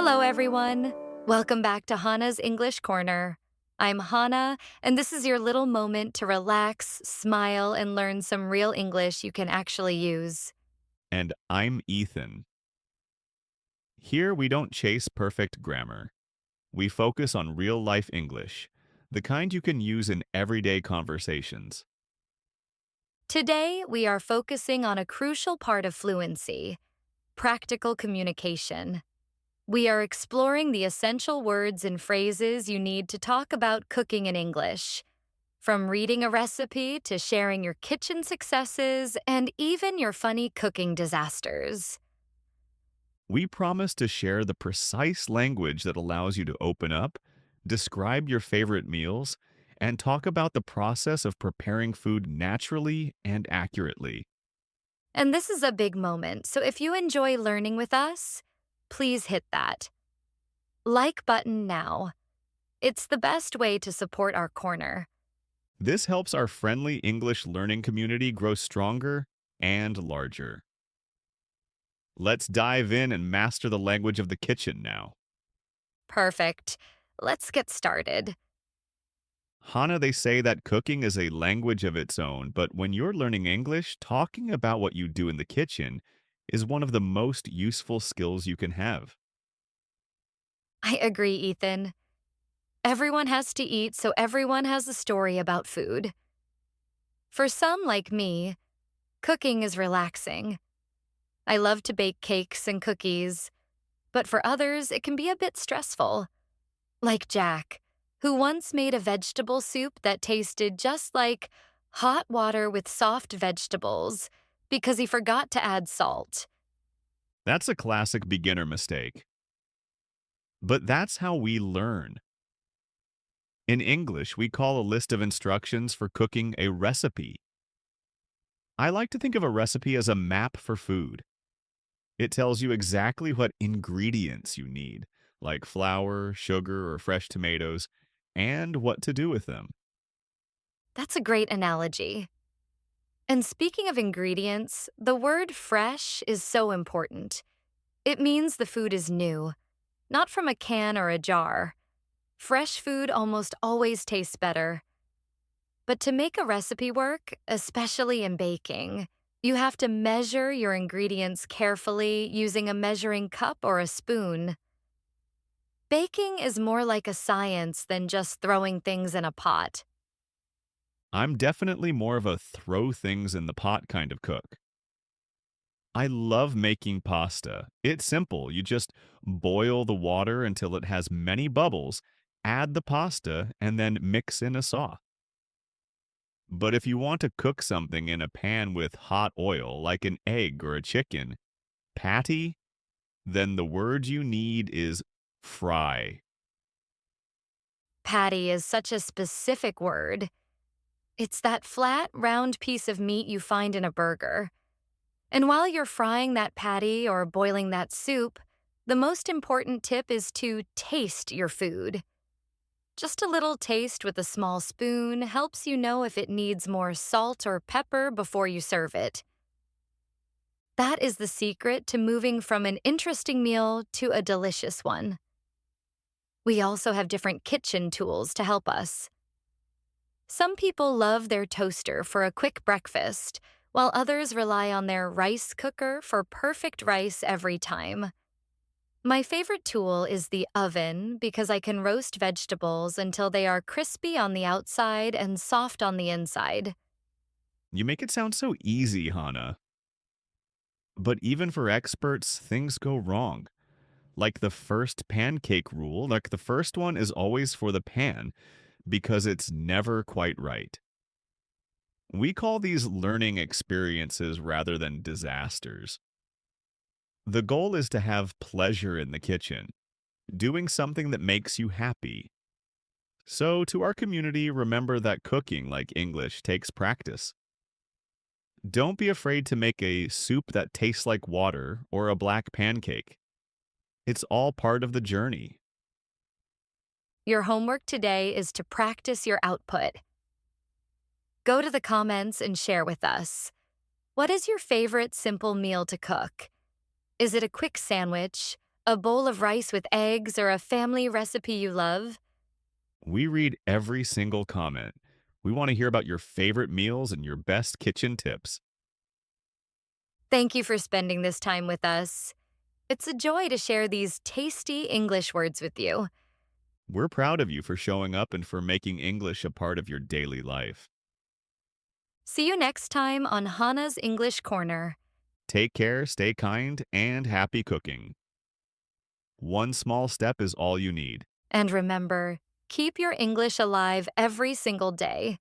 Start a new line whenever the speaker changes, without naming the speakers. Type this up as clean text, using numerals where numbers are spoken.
Hello, everyone. Welcome back to Hana's English Corner. I'm Hana, and this is your little moment to relax, smile, and learn some real English you can actually use.
And I'm Ethan. Here we don't chase perfect grammar. We focus on real life English, the kind you can use in everyday conversations.
Today, we are focusing on a crucial part of fluency practical communication. We are exploring the essential words and phrases you need to talk about cooking in English. From reading a recipe to sharing your kitchen successes and even your funny cooking disasters.
We promise to share the precise language that allows you to open up, describe your favorite meals, and talk about the process of preparing food naturally and accurately.
And this is a big moment, so if you enjoy learning with us, please hit that like button now. It's the best way to support our corner.
This helps our friendly English learning community grow stronger and larger. Let's dive in and master the language of the kitchen now.
Perfect. Let's get started.
Hana, they say that cooking is a language of its own, but when you're learning English, talking about what you do in the kitchen is one of the most useful skills you can have.
I agree, Ethan. Everyone has to eat, so everyone has a story about food. For some, like me, cooking is relaxing. I love to bake cakes and cookies, but for others, it can be a bit stressful. Like Jack, who once made a vegetable soup that tasted just like hot water with soft vegetables because he forgot to add salt.
That's a classic beginner mistake. But that's how we learn. In English, we call a list of instructions for cooking a recipe. I like to think of a recipe as a map for food. It tells you exactly what ingredients you need, like flour, sugar, or fresh tomatoes, and what to do with them.
That's a great analogy. And speaking of ingredients, the word fresh is so important. It means the food is new, not from a can or a jar. Fresh food almost always tastes better. But to make a recipe work, especially in baking, you have to measure your ingredients carefully using a measuring cup or a spoon. Baking is more like a science than just throwing things in a pot.
I'm definitely more of a throw things in the pot kind of cook. I love making pasta. It's simple. You just boil the water until it has many bubbles, add the pasta, and then mix in a sauce. But if you want to cook something in a pan with hot oil, like an egg or a chicken patty, then the word you need is fry.
Patty is such a specific word. It's that flat, round piece of meat you find in a burger. And while you're frying that patty or boiling that soup, the most important tip is to taste your food. Just a little taste with a small spoon helps you know if it needs more salt or pepper before you serve it. That is the secret to moving from an interesting meal to a delicious one. We also have different kitchen tools to help us. Some people love their toaster for a quick breakfast, while others rely on their rice cooker for perfect rice every time. My favorite tool is the oven because I can roast vegetables until they are crispy on the outside and soft on the inside.
You make it sound so easy, Hana. But even for experts, things go wrong. Like the first pancake rule, like the first one is always for the pan because it's never quite right. We call these learning experiences rather than disasters. The goal is to have pleasure in the kitchen, doing something that makes you happy. So, to our community, remember that cooking, like English, takes practice. Don't be afraid to make a soup that tastes like water or a black pancake. It's all part of the journey.
Your homework today is to practice your output. Go to the comments and share with us. What is your favorite simple meal to cook? Is it a quick sandwich, A bowl of rice with eggs or a family recipe you love?
We read every single comment. We want to hear about your favorite meals and your best kitchen tips.
Thank you for spending this time with us. It's a joy to share these tasty English words with you.
We're proud of you for showing up and for making English a part of your daily life.
See you next time on Hana's English Corner.
Take care, stay kind, and happy cooking. One small step is all you need.
And remember, keep your English alive every single day.